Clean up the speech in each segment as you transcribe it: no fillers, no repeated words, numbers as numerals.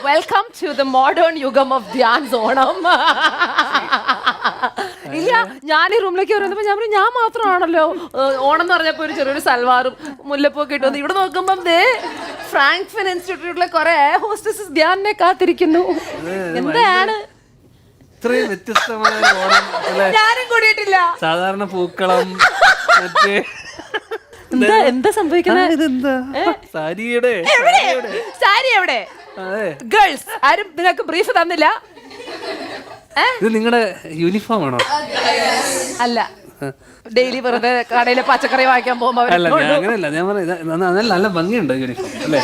Welcome to the modern യുഗം of Dhyan's Onam. ഇല്ല, ഞാൻ ഈ റൂമിലേക്ക് വരുന്നപ്പോ ഞാൻ പറഞ്ഞു ഞാൻ മാത്രമാണല്ലോ ഓണം എന്ന് പറഞ്ഞപ്പോ ഒരു ചെറിയൊരു സൽവാറും മുല്ലപ്പൂക്കെ ഇട്ടു. ഇവിടെ നോക്കുമ്പം ഫ്രാങ്ക്ഫിൻ ഇൻസ്റ്റിറ്റ്യൂട്ടിലെ കുറെ എയർ ഹോസ്റ്റസസ് ധ്യാനിനെ കാത്തിരിക്കുന്നു. എന്താണ് ഇത്രയും വ്യത്യസ്തമായ ഓണം ഞാനും കൂടിയിട്ടില്ല. സാധാരണ പൂക്കളം എന്താ സംഭവിക്കുന്നത്? ഇതെന്താ സാരിയുടെ സാരി എവിടെ? ഗേൾസ് ആരും നിങ്ങൾക്ക് ബ്രീഫ് തന്നില്ല? ഇത് നിങ്ങളുടെ യൂണിഫോം ആണോ? അല്ല, ഡെയിലി വെറുതെ കടയിലെ പച്ചക്കറി വാങ്ങിക്കാൻ പോകുമ്പോ അല്ല, അങ്ങനെയല്ല ഞാൻ പറഞ്ഞത്. നല്ല ഭംഗിയുണ്ട് യൂണിഫോം അല്ലേ?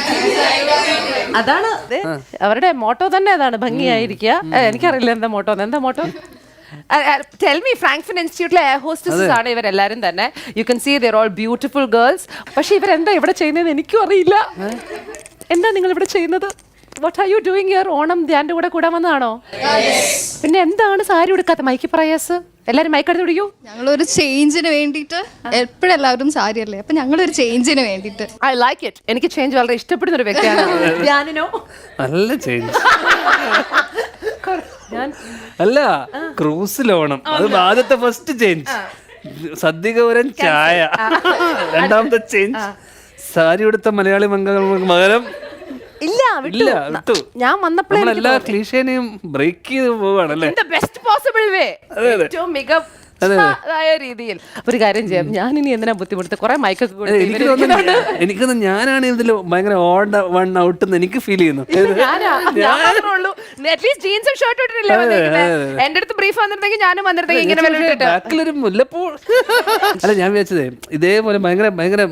അതാണ് അവരുടെ മോട്ടോ തന്നെ, അതാണ് ഭംഗിയായിരിക്കുക. എനിക്കറിയില്ല എന്താ മോട്ടോ. Tell me, ഫ്രാങ്ക്ഫിൻ ഇൻസ്റ്റിറ്റ്യൂട്ടിലെ എയർ ഹോസ്റ്റസസ് ആണ് ഇവരെല്ലാരും തന്നെ. You can see there all beautiful girls. പക്ഷെ ഇവരെന്താ ഇവിടെ ചെയ്യുന്നത് എനിക്കും അറിയില്ല. എന്താ നിങ്ങൾ ഇവിടെ ചെയ്യുന്നത്? What are you doing here? Onam ധ്യാന്റെ കൂടെ കൂടാൻ വന്നതാണോ? പിന്നെ എന്താണ് സാരി ഉടുക്കാത്ത? മൈക്ക് പ്രയാസ് എല്ലാരും മൈക്ക് എടുത്ത് പിടിക്കൂ. ഞങ്ങളൊരു ചേഞ്ചിന് വേണ്ടിയിട്ട് എപ്പോഴും എല്ലാവരും സാരി അല്ലേ, അപ്പൊ ഞങ്ങളൊരു ചേഞ്ചിന് വേണ്ടിയിട്ട്. I like it. എനിക്ക് ചേഞ്ച് വളരെ ഇഷ്ടപ്പെടുന്ന ഒരു വ്യക്തിയാണ്. ധ്യാനിനോ? നല്ല ചേഞ്ച് അല്ല, ക്രൂസിലോണം അത് ആദ്യത്തെ ഫസ്റ്റ് ചേഞ്ച്. സദ്യകൗരൻ ചായ രണ്ടാമത്തെ ചേഞ്ച്. സാരി ഉടുത്ത മലയാളി മകരം ഇല്ല വിട്ടു. ഞാൻ വന്നപ്പോഴേ എല്ലാ ക്ലീഷേനെയും ബ്രേക്ക് ചെയ്ത് പോവാണല്ലേ? ബെസ്റ്റ് പോസിബിൾ വേ, ഏറ്റവും മികവായ രീതിയിൽ. ഒരു കാര്യം ചെയ്യാം, ഞാൻ ഇനി എന്തിനാ ബുദ്ധിമുട്ട്? കുറെ മൈക്കൊക്കെ എനിക്കൊന്ന് ഞാനാണ് ഇതിൽ ഭയങ്കര ഓഡ് വൺ ഔട്ട് എന്ന് എനിക്ക് ഫീൽ ചെയ്യുന്നു. അറ്റ്ലീസ്റ്റ് ജീൻസും ഷർട്ടും ഇട്ടിട്ടില്ലേ എന്റെ അടുത്ത് ബ്രീഫ് വന്നിരുന്നെങ്കിൽ ഞാനും വന്നിരുന്നെങ്കിൽ ഇങ്ങനെ ബാക്കിലൊരു മുല്ലപ്പൂ. അല്ല, ഞാൻ വിചാരിച്ചതേ ഇതേപോലെ ഭയങ്കര ഭയങ്കര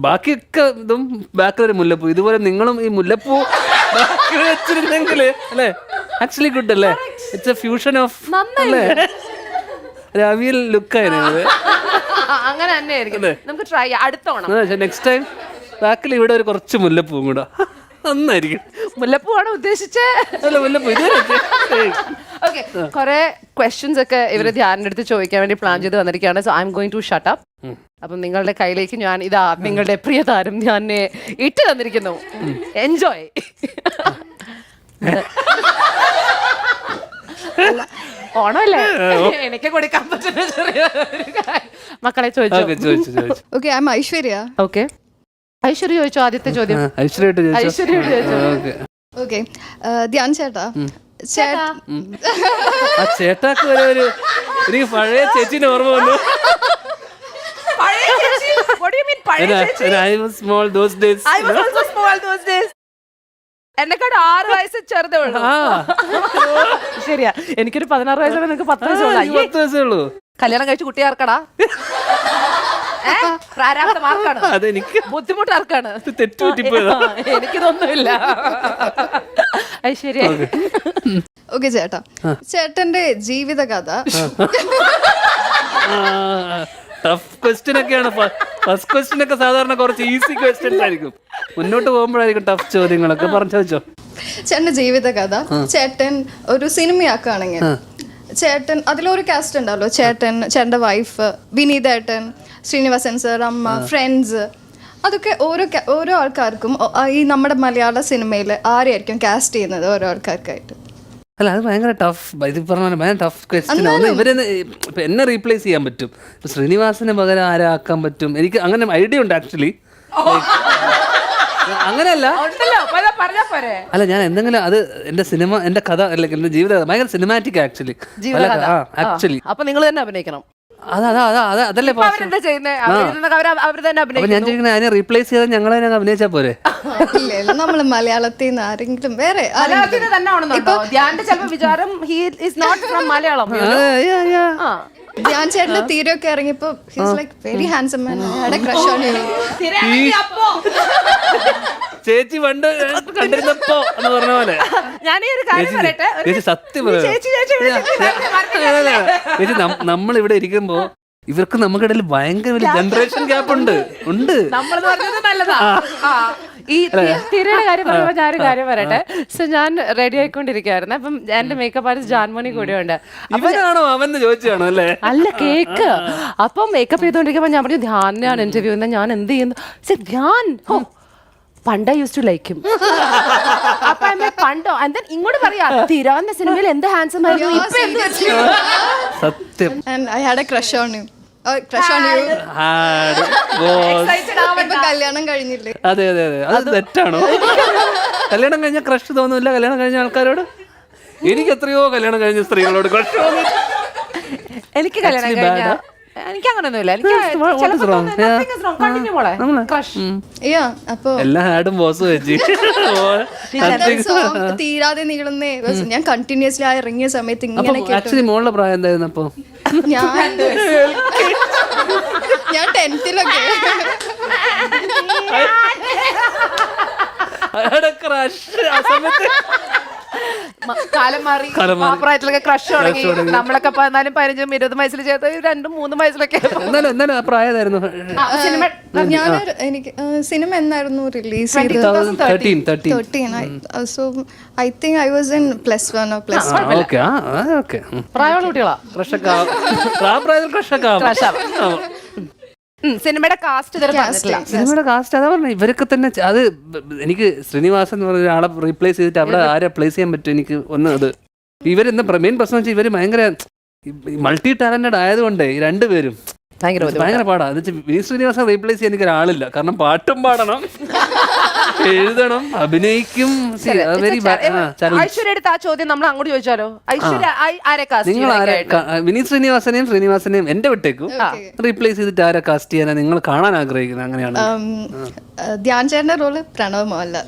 ബാക്കിയൊക്കെ ഇതും ബാക്കിലൊരു മുല്ലപ്പൂ. ഇതുപോലെ നിങ്ങളും ഈ മുല്ലപ്പൂ ബാക്കി വെച്ചിരുന്നെങ്കിൽ അല്ലേ? ആക്ച്വലി ഗുഡ് അല്ലേ? ഇറ്റ്സ് എ ഫ്യൂഷൻ ഓഫ് അല്ലേ? രാവിൽ ലുക്കായിരുന്നു. അങ്ങനെ തന്നെ ആയിരിക്കും. നമുക്ക് ട്രൈ ചെയ്യാം അടുത്തോണം. നെക്സ്റ്റ് ടൈം ബാക്കിൽ ഇവിടെ ഒരു കുറച്ച് മുല്ലപ്പൂവും കൂടെ നന്നായിരിക്കും. മുല്ലപ്പൂവാണ് ഉദ്ദേശിച്ചത്? മുല്ലപ്പൂ ഓക്കെ, കുറെ ക്വസ്റ്റ്യൻസ് ഒക്കെ ഇവര് ധ്യാനിന്റെ അടുത്ത് ചോദിക്കാൻ വേണ്ടി പ്ലാൻ ചെയ്ത് വന്നിരിക്കുകയാണ്. So I am going to shut up. അപ്പം നിങ്ങളുടെ കയ്യിലേക്ക് ഞാൻ ഇതാ നിങ്ങളുടെ പ്രിയ താരം ധ്യാനെ ഇട്ട് തന്നിരിക്കുന്നു. എൻജോയ്. ഓണമല്ലേ, എനിക്ക് കൊടുക്കാൻ പറ്റുന്ന ചെറിയ മക്കളെ ചോദിച്ചു. Okay, I M Aishwarya. Okay, Aishwarya ചോദിച്ചോ? ആദ്യത്തെ ചോദ്യം ഐശ്വര്യ ഓക്കെ, ധ്യാൻ ചേട്ടാ. ചേട്ടാക്ക് ഒരു പഴയ ചേച്ചിന്റെ ഓർമ്മ വന്നു. എന്നെക്കാട് 6 വയസ്സ് ചെറുതേ ഉള്ളൂ. ശരിയാ, എനിക്കൊരു 16 വയസ്സുള്ള നിനക്ക് 10 വയസ്സേ ഉള്ളൂ. കല്യാണം കഴിച്ച് കുട്ടി ആർക്കടാ? പ്രാരാബ്ധമാർക്കാണ്, ബുദ്ധിമുട്ട് ആർക്കാണ്? എനിക്കിതൊന്നുമില്ല. ശരിയാ. ഓക്കെ ചേട്ടാ, ചേട്ടന്റെ ജീവിത കഥ. ടഫ് ക്വസ്റ്റ്യൻ ഒക്കെയാണ്. ഫസ്റ്റ് ക്വസ്റ്റ്യൻ ഒക്കെ സാധാരണ കുറച്ച് ഈസി ക്വസ്റ്റ്യൻസ് ആയിരിക്കും. മുന്നോട്ട് പോകുമ്പോഴായിരിക്കും ടഫ് ചോദ്യങ്ങളൊക്കെ. പറഞ്ഞു ചോദിച്ചോ. ചേട്ടന്റെ ജീവിത കഥ. ചേട്ടൻ ഒരു സിനിമയാക്കുകയാണെങ്കിൽ ചേട്ടൻ അതിലൊരു കാസ്റ്റ് ഉണ്ടാവല്ലോ. ചേട്ടന്റെ വൈഫ്, വിനീതേട്ടൻ, ശ്രീനിവാസൻ സർ, അമ്മ, ഫ്രണ്ട്സ്, അതൊക്കെ ഓരോ ആൾക്കാർക്കും ഈ നമ്മുടെ മലയാള സിനിമയിൽ ആരെയായിരിക്കും കാസ്റ്റ് ചെയ്യുന്നത് ഓരോ ആൾക്കാർക്കായിട്ട്? അല്ല, അത് ഭയങ്കര ടഫ്. ഇത് പറഞ്ഞ ഭയങ്കര ടഫ് ക്വസ്റ്റ്യൻ ആണ്. ഇവരെന്നെ എന്നെ റീപ്ലേസ് ചെയ്യാൻ പറ്റും. ശ്രീനിവാസന് പകരം ആരാക്കാൻ പറ്റും? എനിക്ക് അങ്ങനെ ഐഡിയ ഉണ്ട് ആക്ച്വലി. അങ്ങനെയല്ല, അല്ല, ഞാൻ എന്തെങ്കിലും അത് എന്റെ സിനിമ, എന്റെ കഥ അല്ലെങ്കിൽ എന്റെ ജീവിത ഭയങ്കര സിനിമാറ്റിക് ആക്ച്വലി. അപ്പൊ നിങ്ങൾ തന്നെ അഭിനയിക്കണം. അതല്ലേ ഞാൻ ചോദിക്കുന്നത്, അതിനെ റീപ്ലേസ് ചെയ്താൽ ഞങ്ങൾ തന്നെ അഭിനയിച്ചാ പോരെ? നമ്മള് മലയാളത്തിൽ നിന്ന് ആരെങ്കിലും വേറെ വിചാരം ധ്യാൻ ചേട്ടന്റെ തീരൊക്കെ ഇറങ്ങിയപ്പോ വെരി ഹാൻസം മാൻ. ക്രഷ് ആണ് ചേച്ചി പണ്ട് കണ്ടിരുന്നപ്പോ എന്ന് പറഞ്ഞ പോലെ. ചേച്ചി സത്യം ചേച്ചി, നമ്മളിവിടെ ഇരിക്കുമ്പോ ഇവർക്ക് നമുക്കിടയിൽ ഭയങ്കര വലിയ ജനറേഷൻ ഗ്യാപ്പ് ഉണ്ട്. ഈ തിരയുടെ കാര്യം പറയുമ്പോൾ ഞാനൊരു കാര്യം പറയട്ടെ. സോ ഞാൻ റെഡി ആയിക്കൊണ്ടിരിക്കുകയായിരുന്നു. അപ്പം എന്റെ മേക്കപ്പ് ആർട്ടിസ്റ്റ് ജാൻമോനി കൂടെ ഉണ്ട്. അല്ല, കേക്ക്. അപ്പം മേക്കപ്പ് ചെയ്തോണ്ടിരിക്കുമ്പോ ഞാൻ പറഞ്ഞു ധ്യാനാണ് ഇന്റർവ്യൂ. എന്നാ ഞാൻ എന്ത് ചെയ്യുന്നു? ധ്യാൻ പണ്ട് യൂസ് ടു ലൈക്ക് ഹിം. അപ്പൊ പണ്ടോ and then ഇങ്ങോട്ട് പറയാ തിരാന്ന സിനിമയിൽ എന്ത് ഹാൻസം ആയിരുന്നു, ഇപ്പൊ എന്ത് വെച്ചു? സത്യം. And I had a crush on him. Crush on you. ഇപ്പൊ കല്യാണം കഴിഞ്ഞില്ലേ? അതെ അതെ അതെ, അത് തെറ്റാണോ? കല്യാണം കഴിഞ്ഞ ക്രഷ് തോന്നുന്നില്ല കല്യാണം കഴിഞ്ഞ ആൾക്കാരോട്? എനിക്ക് എത്രയോ കല്യാണം കഴിഞ്ഞ സ്ത്രീകളോട് ക്രഷ് തോന്നുന്നു. എനിക്ക് കല്യാണം കഴിഞ്ഞ എനിക്ക് അങ്ങനൊന്നുമില്ല. എനിക്ക് ചിലപ്പോ തോന്നുന്നു, nothing is wrong. Continue മോളെ. Crush. അപ്പൊ എല്ലാ ഹാഡും ബോസ് വെച്ച് song തീരാതെ നീളുന്നേ ഞാൻ കണ്ടിന്യൂസ്ലി ആ ഇറങ്ങിയ സമയത്ത് ഇങ്ങനെ ആക്ച്വലി മോളുടെ പ്രായം എന്തായിരുന്നു അപ്പൊ? ഞാൻ 10th-ലൊക്കെ ക്രഷ് ആ സമയത്ത് കാലം മാറി, പ്രായത്തിലൊക്കെ ക്രഷ് തുടങ്ങി. നമ്മളൊക്കെ 14, 15, 20 വയസ്സിൽ ചെയ്ത് 2, 3 വയസ്സിലൊക്കെ. എന്നാലും ആ പ്രായമായിരുന്നു. എനിക്ക് സിനിമ എന്നായിരുന്നു റിലീസ് ചെയ്തത്? 13. So I think I was in +1 or +2. Okay പ്രായമുള്ള കുട്ടികളാ ക്രഷൊക്കെ ആ പ്രായത്തിൽ ക്രഷൊക്കെ ആവും. സിനിമയുടെ കാസ്റ്റ് സിനിമയുടെ കാസ്റ്റ് അതാ പറഞ്ഞ ഇവരൊക്കെ തന്നെ അത് എനിക്ക് ശ്രീനിവാസൻ എന്ന് പറഞ്ഞ ഒരാളെ റീപ്ലേസ് ചെയ്തിട്ട് അവിടെ ആരെ പ്ലേസ് ചെയ്യാൻ പറ്റും എനിക്ക് ഒന്ന് അത് ഇവരെന്താ മെയിൻ പ്രശ്നം വെച്ചാൽ ഇവര് ഭയങ്കര മൾട്ടി ടാലന്റഡ് ആയതുകൊണ്ട് ഈ രണ്ടുപേരും ഭയങ്കര പാടാ. വിനീത് ശ്രീനിവാസൻ റീപ്ലേസ് ചെയ്യാൻ എനിക്ക് ഒരാളില്ല. കാരണം പാട്ടും പാടണം, എഴുതണം, അഭിനയിക്കും. ഐശ്വര്യയുടെ ആ ചോദ്യം നമ്മൾ അങ്ങോട്ട് ചോദിച്ചാലോ? നിങ്ങൾ വിനീത് ശ്രീനിവാസനെയും എന്റെ വിട്ടേക്കും റീപ്ലേസ് ചെയ്തിട്ട് ആരെ കാസ്റ്റ് ചെയ്യാനാ നിങ്ങൾ കാണാൻ ആഗ്രഹിക്കുന്നത്? അങ്ങനെയാണ്. ധ്യാൻ ചേട്ടന്റെ റോള് പ്രണവ് മോഹൻലാൽ.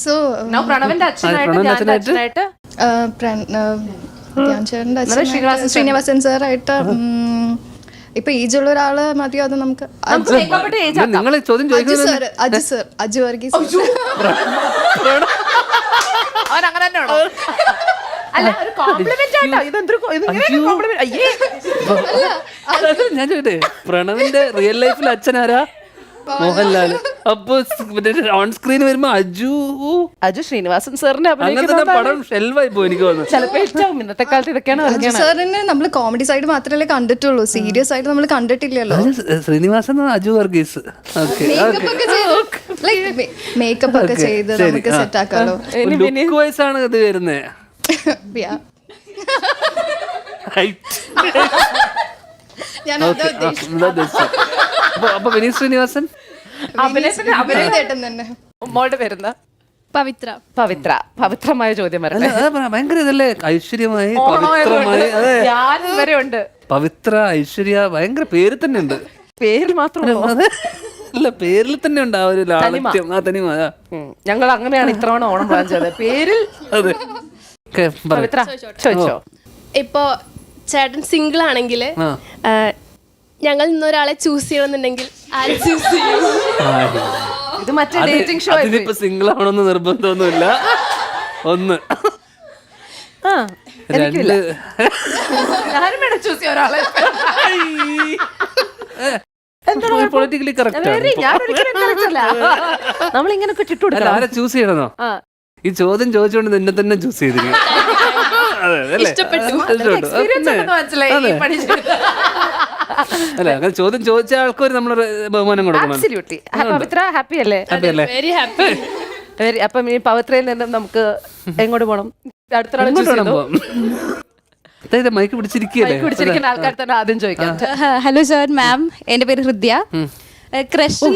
സോ പ്രണവിന്റെ അച്ഛനായിട്ട് ധ്യാൻ ചേട്ടന്റെ അച്ഛൻ ശ്രീനിവാസൻ സാറായിട്ട് ഇപ്പൊ ഏജുള്ള ഒരാള് മതിയോ? അത് നമുക്ക് നിങ്ങൾ ചോദ്യം ചോദിക്കുന്നത് അജു വർഗീസ്. അവൻ അങ്ങനെ തന്നെയാണോ? അല്ല ഒരു കോംപ്ലിമെന്റ് ആയിട്ടോ ഇതെന്തൊരു ഞാൻ ചോദിട്ടെ പ്രണവിന്റെ റിയൽ ലൈഫിൽ അച്ഛനാരാ? മോഹൻലാൽ. അപ്പൊ ഓൺ സ്ക്രീൻ വരുമ്പോ അജു ശ്രീനിവാസൻ സാറിന്റെ പടം ഷെൽവായി പോയി എനിക്ക് തോന്നുന്നു. ചിലപ്പോ ഇഷ്ടവും. ഇന്നത്തെ കാലത്ത് ഇതൊക്കെയാണ്. സാറിന് നമ്മള് കോമഡി സൈഡ് മാത്രമല്ലേ കണ്ടിട്ടുള്ളൂ, സീരിയസ് ആയിട്ട് നമ്മൾ കണ്ടിട്ടില്ലല്ലോ. ശ്രീനിവാസൻ അജു വർഗീസ്. മേക്കപ്പ് ഒക്കെ ചെയ്ത് നമുക്ക് സെറ്റ് ആക്കാലോ. ലുക്ക് വൈസ് ആണ് ഇത് വരുന്നേ. അപ്പൊ വിനീത് ശ്രീനിവാസൻ മോളുടെ പേരുന്ന പവിത്രമായ ചോദ്യം ഭയങ്കര ഇതല്ലേ? ഐശ്വര്യമായി പവിത്രമായി. വരെ ഉണ്ട് പവിത്ര, ഐശ്വര്യ, ഭയങ്കര പേര് തന്നെ ഉണ്ട്. പേരിൽ മാത്രം അല്ല, പേരിൽ തന്നെ ഉണ്ട് ആ ഒരു ലാളിത്യം, ആ തനിമ. ഞങ്ങൾ അങ്ങനെയാണ് ഇത്തവണ ഓണം പ്ലാൻ ചെയ്തത്. പേരിൽ. അതെ. പവിത്ര ചോദിച്ചോ? ഇപ്പോ ചേട്ടൻ സിംഗിൾ ആണെങ്കിൽ ഞങ്ങൾ ഇന്നൊരാളെ ചൂസ് ചെയ്യണമെന്നുണ്ടെങ്കിൽ ആരെ ചൂസ് ചെയ്യും? ഇത് മറ്റേ ഡേറ്റിംഗ് ഷോ. ഇതിപ്പോ സിംഗിൾ ആവണമെന്ന് നിർബന്ധമൊന്നുമില്ല. ഒന്ന് ചൂസ് ചെയ്യാൻ ഒരാളെ പൊളിറ്റിക്കലി കറക്റ്റ്. നമ്മളിങ്ങനൊക്കെ ചുറ്റുകൊടുക്കാം. ആരെ ചൂസ് ചെയ്യണമെന്നോ? ഈ ചോദ്യം ചോദിച്ചുകൊണ്ട് നിന്നെ തന്നെ ചൂസ് ചെയ്തിരിക്കും. അല്ല, അങ്ങനെ ചോദ്യം ചോദിച്ച ആൾക്കൊരു നമ്മള് ബഹുമാനം കൊടുക്കണം. പവിത്ര ഹാപ്പി അല്ലേ? Very happy. അപ്പം ഈ പവിത്രയിൽ നിന്നും നമുക്ക് എങ്ങോട്ട് പോകണം? അടുത്ത മൈക്ക് പിടിച്ചിരിക്കുന്ന ആൾക്കാർ തന്നെ ആദ്യം ചോദിക്കാം. ഹലോ സർ, മാം, എന്റെ പേര് ഹൃദ്യ. ക്രഷ്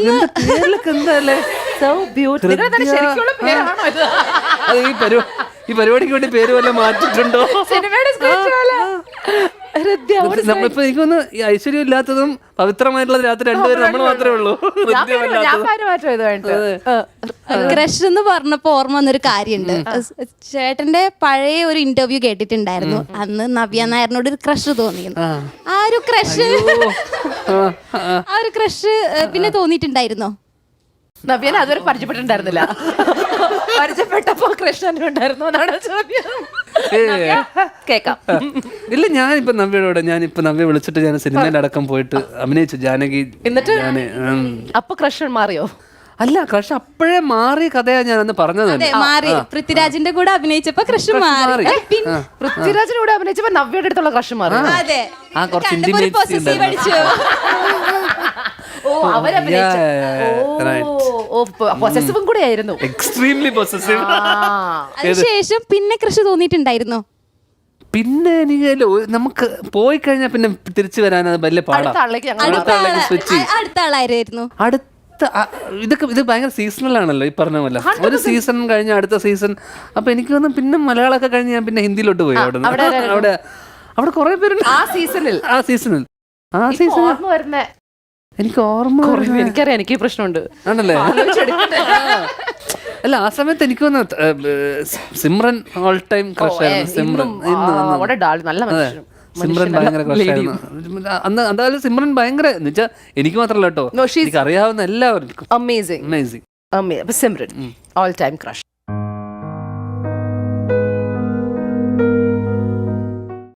ഈ പരിപാടിക്ക് വേണ്ടി പേര് വല്ല മാറ്റിട്ടുണ്ടോ? നമ്മളിപ്പോ എനിക്ക് തോന്നുന്നു ഈ ഐശ്വര്യം ഇല്ലാത്തതും പവിത്രമായിട്ടുള്ള രാത്രി രണ്ടുപേരും നമ്മൾ മാത്രമേ ഉള്ളൂ. ക്രഷ് എന്ന് പറഞ്ഞപ്പോ ഓർമ്മ വന്നൊരു കാര്യമുണ്ട്. ചേട്ടന്റെ പഴയ ഒരു ഇന്റർവ്യൂ കേട്ടിട്ടുണ്ടായിരുന്നു. അന്ന് നവ്യ നായറിനോട് ഒരു ക്രഷ് തോന്നിയിരുന്നു. ആ ഒരു ക്രഷ് പിന്നെ തോന്നിയിട്ടുണ്ടായിരുന്നോ? നവ്യനെ അതുവരെ പരിചയപ്പെട്ടിട്ടുണ്ടായിരുന്നില്ല. പരിചയപ്പെട്ടപ്പോ കൃഷ്ണനും ഉണ്ടായിരുന്നു എന്നാണ് ചോദ്യം. കേക്കാം. ഇല്ല, ഞാനിപ്പോ നവ്യ വിളിച്ചിട്ട് ഞാൻ സിനിമയിൽ അടക്കം പോയിട്ട് അഭിനയിച്ചു. ജാനകി. എന്നിട്ട് അപ്പൊ കൃഷ്ണൻ മാറിയോ? അല്ല ക്രഷ് അപ്പോഴേ മാറിയ കഥയാണ് ഞാനന്ന് പറഞ്ഞത് അതെ തന്നെ. മാറി പൃഥ്വിരാജിന്റെ കൂടെ അഭിനയിച്ചപ്പോ ക്രഷ് മാറി പിന്നെ പൃഥ്വിരാജിന്റെ കൂടെ അഭിനയിച്ചപ്പോ നവ്യയുടെ അടുത്തുള്ള ക്രഷ് മാറി. അതെ ആ കുറച്ച് കണ്ടപ്പോ ഒരു intimacy possessive അടിച്ചു. ഓ അവരഭിനയിച്ച പൊസസീവും കൂടെ ആയിരുന്നു. Extremely possessive. അതിനുശേഷം പിന്നെ ക്രഷ് തോന്നിയിട്ടുണ്ടായിരുന്നോ? പിന്നെ എനിക്ക് നമുക്ക് പോയി കഴിഞ്ഞാൽ പിന്നെ തിരിച്ചു വരാൻ അത് വലിയ പാടാ. അടുത്ത ആളിലേക്ക് ഞങ്ങൾ അടുത്ത ആളായിരുന്നു. അടുത്ത ഇത് ഭയങ്കര സീസണൽ ആണല്ലോ ഈ പറഞ്ഞ പോലെ. ഒരു സീസൺ കഴിഞ്ഞ അടുത്ത സീസൺ. അപ്പൊ എനിക്ക് തോന്നുന്നു പിന്നെ മലയാളമൊക്കെ കഴിഞ്ഞ് ഞാൻ പിന്നെ ഹിന്ദിയിലോട്ട് പോയി. അവിടെ കുറെ പേരുണ്ട് ആ സീസണിൽ ഓർമ്മ വരുന്ന എനിക്ക് ഓർമ്മ എനിക്കറിയാം, എനിക്ക് ഈ പ്രശ്നമുണ്ട്. ആണല്ലേ? അല്ല ആ സമയത്ത് എനിക്ക് സിമ്രൻ ഓൾ ടൈം ക്രഷ് ആയിരുന്നു. സിമ്രൻ നല്ല മനുഷ്യനും. സിമ്രൻ ഭയങ്കര ക്രഷ് ആയിരുന്നു അന്ന്. എന്തായാലും സിമ്രൻ ഭയങ്കര എന്ന് വെച്ചാൽ എനിക്ക് മാത്രമല്ല കേട്ടോ, എനിക്ക് അറിയാവുന്ന എല്ലാവർക്കും amazing. Amazing. Simran all time crush.